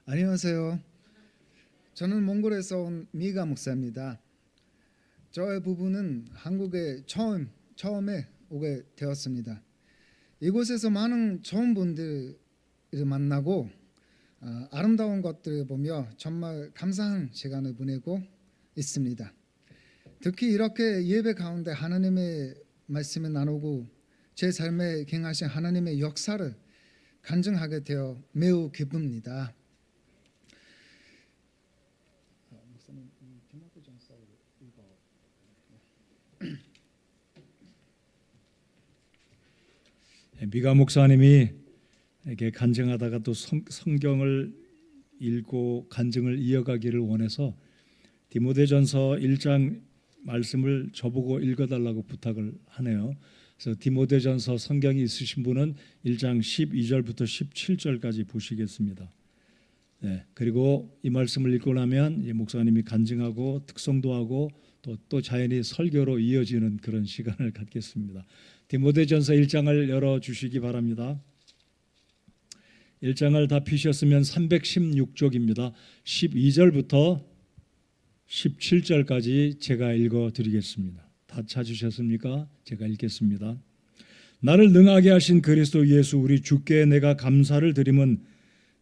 안녕하세요. 저는 몽골에서 온 미가 목사입니다. 저의 부부는 한국에 처음에 오게 되었습니다. 이곳에서 많은 좋은 분들을 만나고 아름다운 것들을 보며 정말 감사한 시간을 보내고 있습니다. 특히 이렇게 예배 가운데 하나님의 말씀을 나누고 제 삶에 행하신 하나님의 역사를 간증하게 되어 매우 기쁩니다. 미가 목사님이 이렇게 간증하다가 또 성경을 읽고 간증을 이어가기를 원해서 디모데전서 1장 말씀을 저보고 읽어달라고 부탁을 하네요. 그래서 디모데전서 성경이 있으신 분은 1장 12절부터 17절까지 보시겠습니다. 네, 그리고 이 말씀을 읽고 나면 목사님이 간증하고 특송도 하고 또 자연히 설교로 이어지는 그런 시간을 갖겠습니다. 디모데전서 1장을 열어주시기 바랍니다. 1장을 다 피셨으면 316쪽입니다. 12절부터 17절까지 제가 읽어드리겠습니다. 다 찾으셨습니까? 제가 읽겠습니다. 나를 능하게 하신 그리스도 예수 우리 주께 내가 감사를 드림은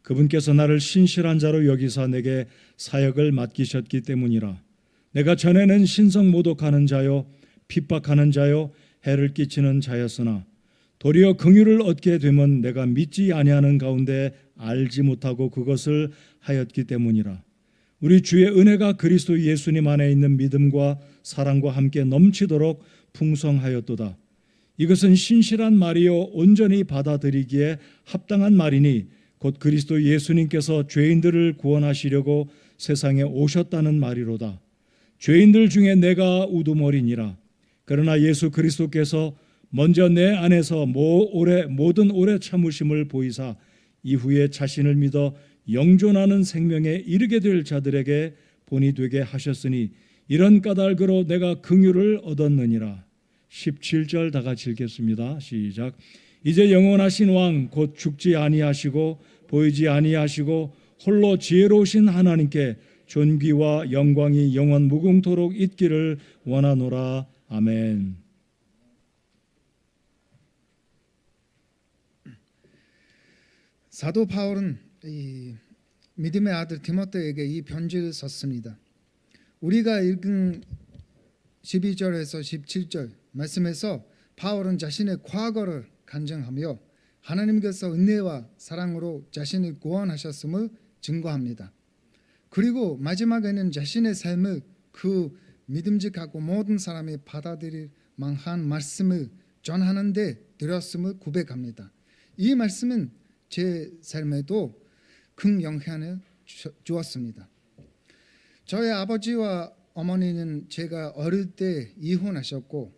그분께서 나를 신실한 자로 여기사 내게 사역을 맡기셨기 때문이라. 내가 전에는 신성모독하는 자요 핍박하는 자요 해를 끼치는 자였으나 도리어 긍휼을 얻게 되면 내가 믿지 아니하는 가운데 알지 못하고 그것을 하였기 때문이라. 우리 주의 은혜가 그리스도 예수님 안에 있는 믿음과 사랑과 함께 넘치도록 풍성하였도다. 이것은 신실한 말이요 온전히 받아들이기에 합당한 말이니 곧 그리스도 예수님께서 죄인들을 구원하시려고 세상에 오셨다는 말이로다. 죄인들 중에 내가 우두머리니라. 그러나 예수 그리스도께서 먼저 내 안에서 모든 오래 참으심을 보이사 이후에 자신을 믿어 영존하는 생명에 이르게 될 자들에게 본이 되게 하셨으니 이런 까닭으로 내가 긍휼을 얻었느니라. 17절 다 같이 읽겠습니다. 시작. 이제 영원하신 왕 곧 죽지 아니하시고 보이지 아니하시고 홀로 지혜로우신 하나님께 존귀와 영광이 영원 무궁토록 있기를 원하노라. 아멘. 사도 바울은 이 믿음의 아들 디모데에게 이 편지를 썼습니다. 우리가 읽은 12절에서 17절 말씀에서 바울은 자신의 과거를 간증하며 하나님께서 은혜와 사랑으로 자신을 구원하셨음을 증거합니다. 그리고 마지막에는 자신의 삶을 그 믿음직하고 모든 사람이 받아들일 만한 말씀을 전하는데 들였음을 고백합니다. 이 말씀은 제 삶에도 큰 영향을 주었습니다. 저의 아버지와 어머니는 제가 어릴 때 이혼하셨고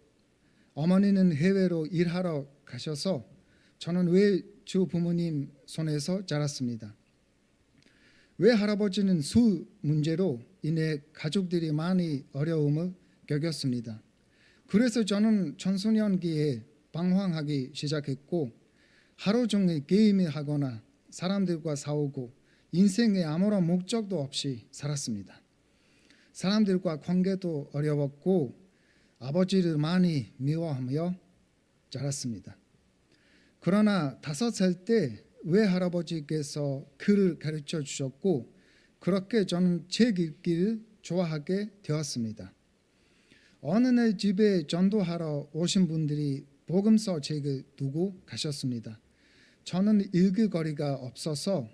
어머니는 해외로 일하러 가셔서 저는 외주 부모님 손에서 자랐습니다. 외할아버지는 술 문제로 인해 가족들이 많이 어려움을 겪었습니다. 그래서 저는 청소년기에 방황하기 시작했고 하루 종일 게임을 하거나 사람들과 싸우고 인생에 아무런 목적도 없이 살았습니다. 사람들과 관계도 어려웠고 아버지를 많이 미워하며 자랐습니다. 그러나 5살 때 외할아버지께서 글을 가르쳐 주셨고 그렇게 저는 책 읽기를 좋아하게 되었습니다. 어느 날 집에 전도하러 오신 분들이 복음서 책을 두고 가셨습니다. 저는 읽을 거리가 없어서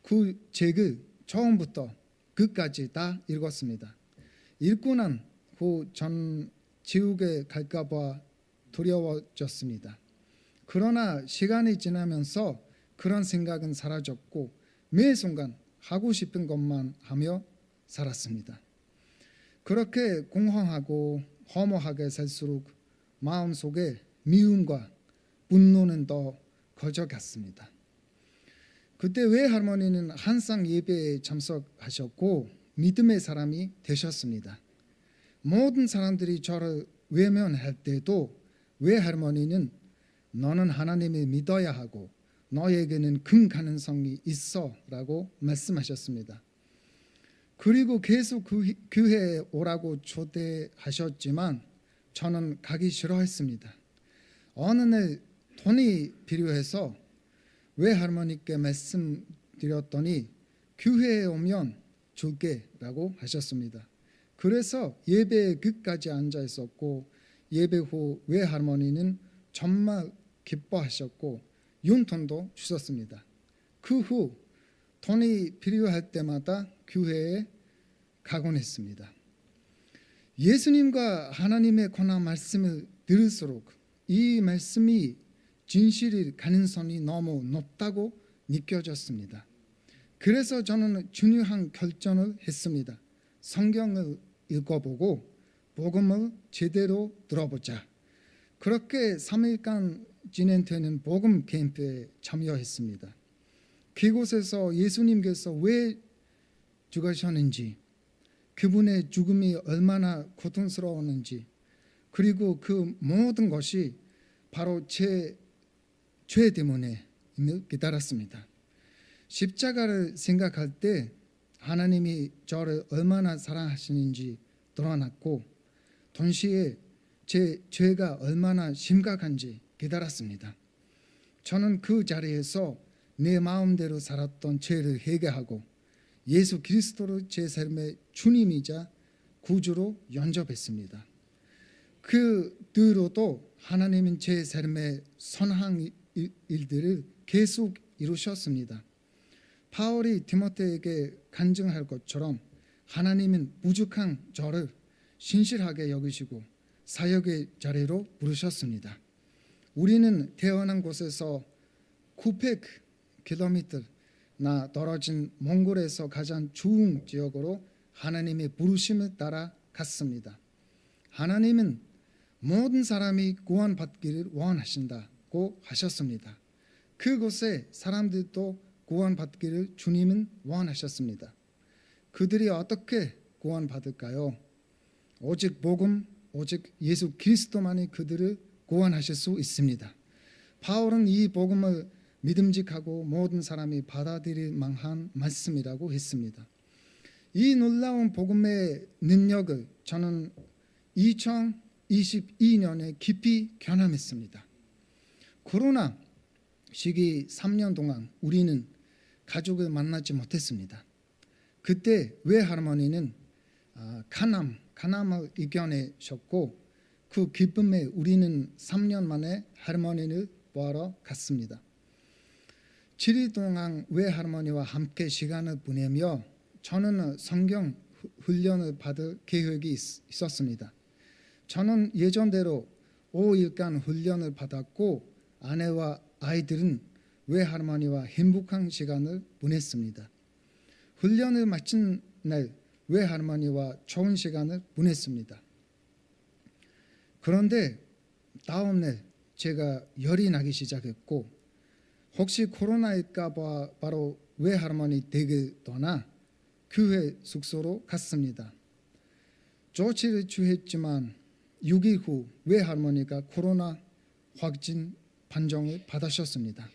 그 책을 처음부터 끝까지 다 읽었습니다. 읽고 난 후 전 지옥에 갈까 봐 두려워졌습니다. 그러나 시간이 지나면서 그런 생각은 사라졌고 매 순간 하고 싶은 것만 하며 살았습니다. 그렇게 공허하고 허무하게 살수록 마음속에 미움과 분노는 더 커져갔습니다. 그때 외할머니는 항상 예배에 참석하셨고 믿음의 사람이 되셨습니다. 모든 사람들이 저를 외면할 때도 외할머니는 너는 하나님을 믿어야 하고 너에게는 큰 가능성이 있어라고 말씀하셨습니다. 그리고 계속 그 교회에 오라고 초대하셨지만 저는 가기 싫어했습니다. 어느 날 돈이 필요해서 외할머니께 말씀드렸더니 교회에 오면 줄게라고 하셨습니다. 그래서 예배 끝까지 앉아 있었고 예배 후 외할머니는 정말 기뻐하셨고 용돈도 주셨습니다. 그 후 돈이 필요할 때마다 교회에 가곤 했습니다. 예수님과 하나님의 권한 말씀을 들을수록 이 말씀이 진실일 가능성이 너무 높다고 느껴졌습니다. 그래서 저는 중요한 결정을 했습니다. 성경을 읽어보고 복음을 제대로 들어보자. 그렇게 3일간 진행되는 복음 캠프에 참여했습니다. 그곳에서 예수님께서 왜 죽으셨는지, 그분의 죽음이 얼마나 고통스러웠는지, 그리고 그 모든 것이 바로 제 죄 때문에 깨달았습니다. 십자가를 생각할 때 하나님이 저를 얼마나 사랑하시는지 드러났고 동시에 제 죄가 얼마나 심각한지 깨달았습니다. 저는 그 자리에서 내 마음대로 살았던 죄를 회개하고 예수 그리스도를 제 삶의 주님이자 구주로 영접했습니다. 그 뒤로도 하나님은 제 삶의 선한 일들을 계속 이루셨습니다. 바울이 디모데에게 간증할 것처럼 하나님은 부족한 저를 신실하게 여기시고 사역의 자리로 부르셨습니다. 우리는 태어난 곳에서 900km나 떨어진 몽골에서 가장 추운 지역으로 하나님의 부르심을 따라 갔습니다. 하나님은 모든 사람이 구원받기를 원하신다고 하셨습니다. 그곳에 사람들도 구원받기를 주님은 원하셨습니다. 그들이 어떻게 구원받을까요? 오직 복음, 오직 예수 그리스도만이 그들을 구원하실 수 있습니다. 바울은 이 복음을 믿음직하고 모든 사람이 받아들일 만한 말씀이라고 했습니다. 이 놀라운 복음의 능력을 저는 2022년에 깊이 경험했습니다. 코로나 시기 3년 동안 우리는 가족을 만나지 못했습니다. 그때 외할머니는 간암을 이겨내셨고 그 기쁨에 우리는 3년 만에 할머니를 보러 갔습니다. 7일 동안 외할머니와 함께 시간을 보내며 저는 성경 훈련을 받을 계획이 있었습니다. 저는 예전대로 5일간 훈련을 받았고 아내와 아이들은 외할머니와 행복한 시간을 보냈습니다. 훈련을 마친 날 외할머니와 좋은 시간을 보냈습니다. 그런데 다음 날 제가 열이 나기 시작했고 혹시 코로나일까 봐 바로 외할머니 댁을 떠나 교회 숙소로 갔습니다. 조치를 취했지만 6일 후 외할머니가 코로나 확진 판정을 받으셨습니다.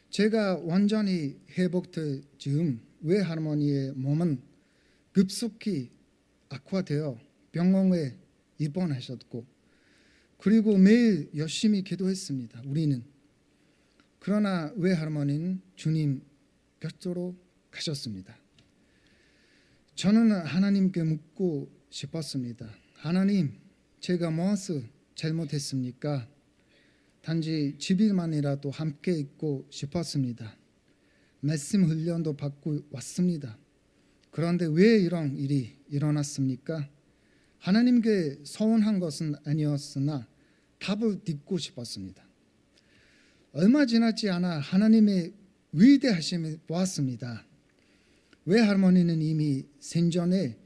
제가 완전히 회복될 즈음 외할머니의 몸은 급속히 악화되어 병원에 입원하셨고 그리고 매일 열심히 기도했습니다. 우리는. 그러나 외할머니는 주님 곁으로 가셨습니다. 저는 하나님께 묻고 싶었습니다. 하나님, 제가 무엇을 잘못했습니까? 단지 10일만이라도 함께 있고 싶었습니다. 말씀 훈련도 받고 왔습니다. 그런데 왜 이런 일이 일어났습니까? 하나님께 서운한 것은 아니었으나 답을 듣고 싶었습니다. 얼마 지나지 않아 하나님의 위대하심을 보았습니다. 외할머니는 이미 생전에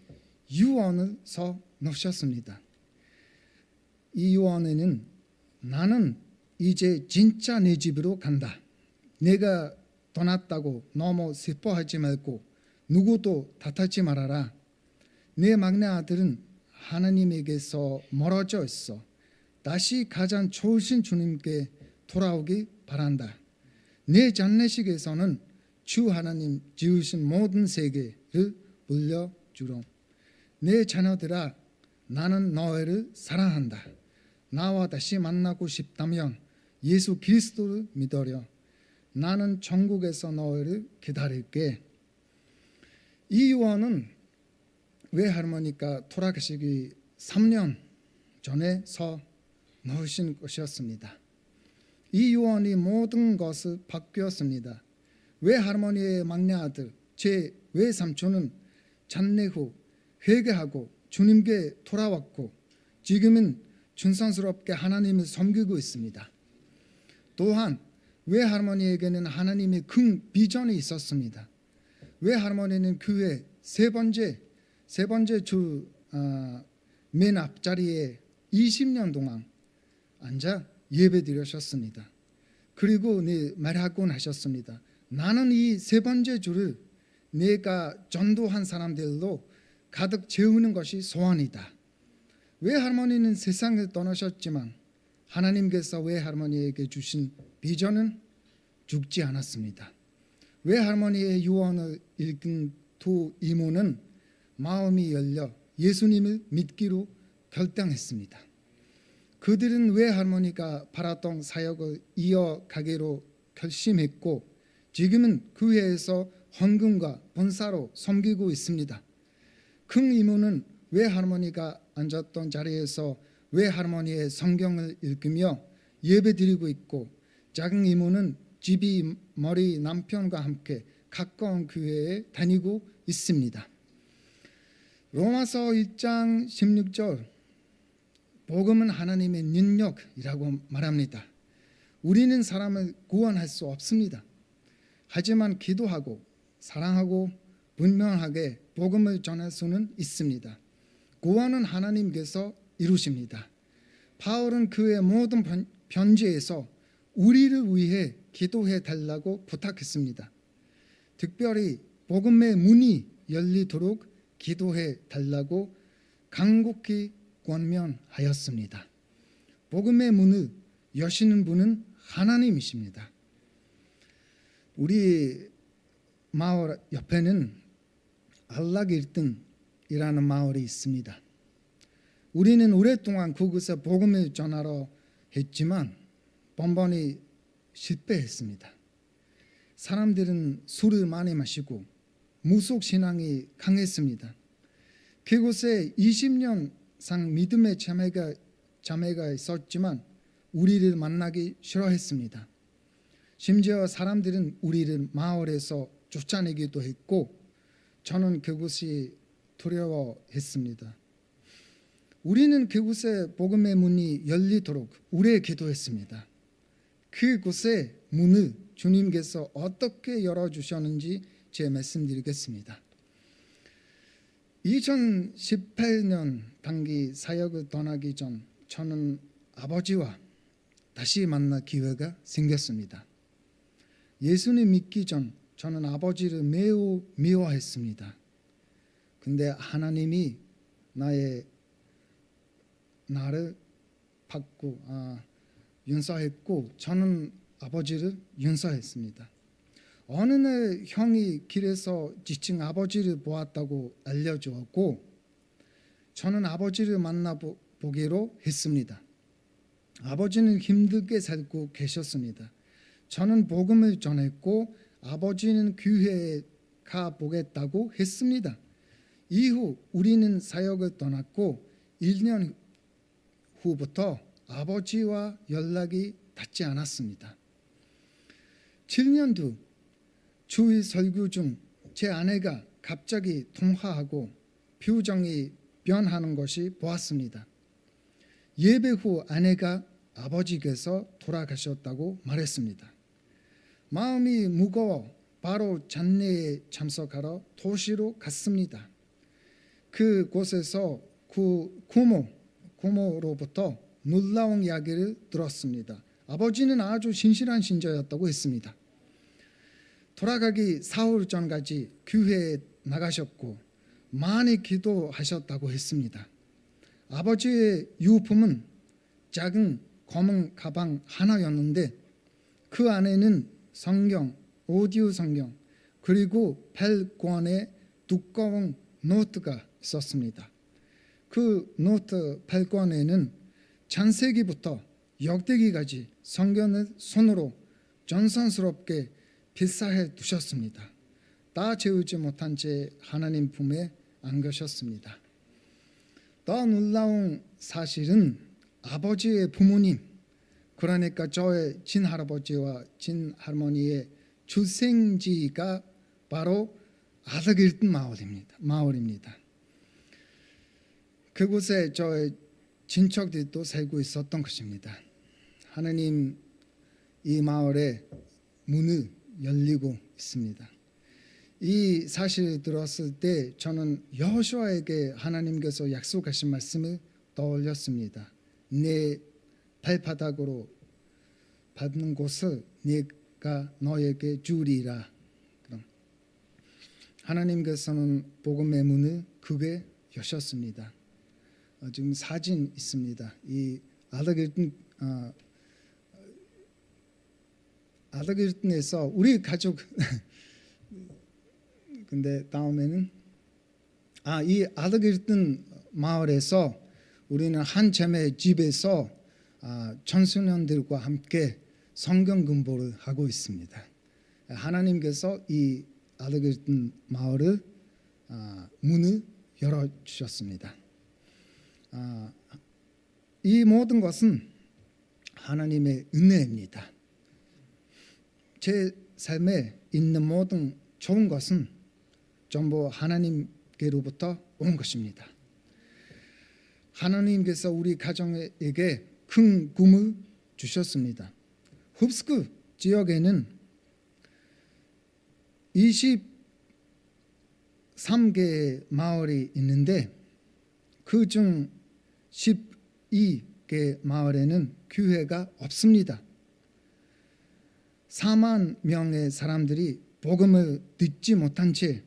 유언을 써 놓으셨습니다. 이 유언에는 나는 이제 진짜 내 집으로 간다. 내가 떠났다고 너무 슬퍼하지 말고 누구도 탓하지 말아라. 내 막내 아들은 하나님에게서 멀어져 있어. 다시 가장 좋으신 주님께 돌아오기 바란다. 내 장례식에서는 주 하나님 지으신 모든 세계를 물려주렴. 내 자녀들아, 나는 너희를 사랑한다. 나와 다시 만나고 싶다면 예수 그리스도를 믿으려. 나는 천국에서 너희를 기다릴게. 이 유언은 외할머니가 돌아가시기 3년 전에 서 넣으신 것이었습니다. 이 유언이 모든 것을 바뀌었습니다. 외할머니의 막내 아들 제 외삼촌은 장례 후 회개하고 주님께 돌아왔고 지금은 충성스럽게 하나님을 섬기고 있습니다. 또한 외할머니에게는 하나님의 큰 비전이 있었습니다. 외할머니는 교회 세 번째 줄 맨 앞자리에 20년 동안 앉아 예배 드리셨습니다. 그리고 말하곤 하셨습니다. 나는 이 세 번째 줄을 내가 전도한 사람들로 가득 채우는 것이 소원이다. 외할머니는 세상을 떠나셨지만 하나님께서 외할머니에게 주신 비전은 죽지 않았습니다. 외할머니의 유언을 읽은 두 이모는 마음이 열려 예수님을 믿기로 결단했습니다. 그들은 외할머니가 바랐던 사역을 이어가기로 결심했고 지금은 교회에서 헌금과 봉사로 섬기고 있습니다. 큰 이모는 외할머니가 앉았던 자리에서 외할머니의 성경을 읽으며 예배드리고 있고 작은 이모는 집이 머리 남편과 함께 가까운 교회에 다니고 있습니다. 로마서 1장 16절 복음은 하나님의 능력이라고 말합니다. 우리는 사람을 구원할 수 없습니다. 하지만 기도하고 사랑하고 분명하게 복음을 전할 수는 있습니다. 구원은 하나님께서 이루십니다. 바울은 그의 모든 편지에서 우리를 위해 기도해 달라고 부탁했습니다. 특별히 복음의 문이 열리도록 기도해 달라고 간곡히 권면하였습니다. 복음의 문을 여시는 분은 하나님이십니다. 우리 마을 옆에는 알락일등이라는 마을이 있습니다. 우리는 오랫동안 그곳에 복음을 전하러 했지만 번번이 실패했습니다. 사람들은 술을 많이 마시고 무속신앙이 강했습니다. 그곳에 20년상 믿음의 자매가 있었지만 우리를 만나기 싫어했습니다. 심지어 사람들은 우리를 마을에서 쫓아내기도 했고 저는 그곳이 두려워했습니다. 우리는 그곳에 복음의 문이 열리도록 오래 기도했습니다. 그곳의 문을 주님께서 어떻게 열어주셨는지 제 말씀드리겠습니다. 2018년 단기 사역을 떠나기 전 저는 아버지와 다시 만날 기회가 생겼습니다. 예수님 믿기 전 저는 아버지를 매우 미워했습니다. 근데 하나님이 나를 받고 용서했고 저는 아버지를 용서했습니다. 어느 날 형이 길에서 지친 아버지를 보았다고 알려주었고 저는 아버지를 만나보기로 했습니다. 아버지는 힘들게 살고 계셨습니다. 저는 복음을 전했고 아버지는 교회에 가보겠다고 했습니다. 이후 우리는 사역을 떠났고 1년 후부터 아버지와 연락이 닿지 않았습니다. 7년 뒤 주일 설교 중 제 아내가 갑자기 통화하고 표정이 변하는 것이 보았습니다. 예배 후 아내가 아버지께서 돌아가셨다고 말했습니다. 마음이 무거워 바로 장례에 참석하러 도시로 갔습니다. 그곳에서 고모로부터 놀라운 이야기를 들었습니다. 아버지는 아주 신실한 신자였다고 했습니다. 돌아가기 사흘 전까지 교회에 나가셨고 많이 기도하셨다고 했습니다. 아버지의 유품은 작은 검은 가방 하나였는데 그 안에는 성경, 오디오 성경, 그리고 8권의 두꺼운 노트가 있었습니다. 그 노트 8권에는 창세기부터 역대기까지 성경을 손으로 정성스럽게 필사해 두셨습니다. 다 채우지 못한 채 하나님 품에 안겨셨습니다. 더 놀라운 사실은 아버지의 부모님, 그러니까 저의 친할아버지와 친할머니의 출생지가 바로 아득일든 마을입니다. 그곳에 저의 친척들도 살고 있었던 것입니다. 하나님 이 마을에 문을 열리고 있습니다. 이 사실을 들었을 때 저는 여호수아에게 하나님께서 약속하신 말씀을 떠올렸습니다. 내 발바닥으로 밟는 곳을 내가 너에게 주리라. 그럼 하나님께서는 복음의 문을 크게 여셨습니다. 지금 사진 있습니다. 이 아득일튼에서 우리 가족 근데 다음에는 이 아득일튼 마을에서 우리는 한 자매 집에서 청소년들과 함께 성경 공부를 하고 있습니다. 하나님께서 이 아득일튼 마을을 문을 열어 주셨습니다. 이 모든 것은 하나님의 은혜입니다. 제 삶에 있는 모든 좋은 것은 전부 하나님께로부터 온 것입니다. 하나님께서 우리 가정에게 큰 꿈을 주셨습니다. 흡스크 지역에는 23개의 마을이 있는데 그중 12개 마을에는 교회가 없습니다. 4만 명의 사람들이 복음을 듣지 못한 채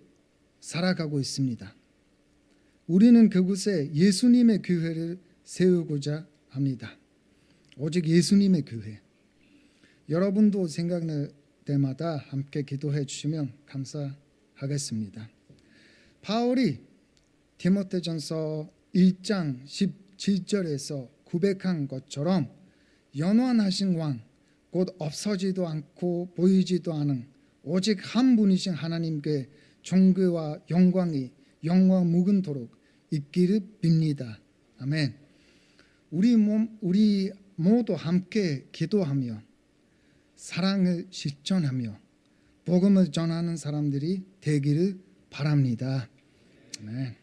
살아가고 있습니다. 우리는 그곳에 예수님의 교회를 세우고자 합니다. 오직 예수님의 교회. 여러분도 생각날 때마다 함께 기도해 주시면 감사하겠습니다. 바울이 디모데전서 1장 17절에서 고백한 것처럼 연관하신 왕, 곧 없어지도 않고 보이지도 않은 오직 한 분이신 하나님께 존귀와 영광이 영원 무근토록 있기를 빕니다. 아멘. 우리 모두 함께 기도하며 사랑을 실천하며 복음을 전하는 사람들이 되기를 바랍니다. 아멘.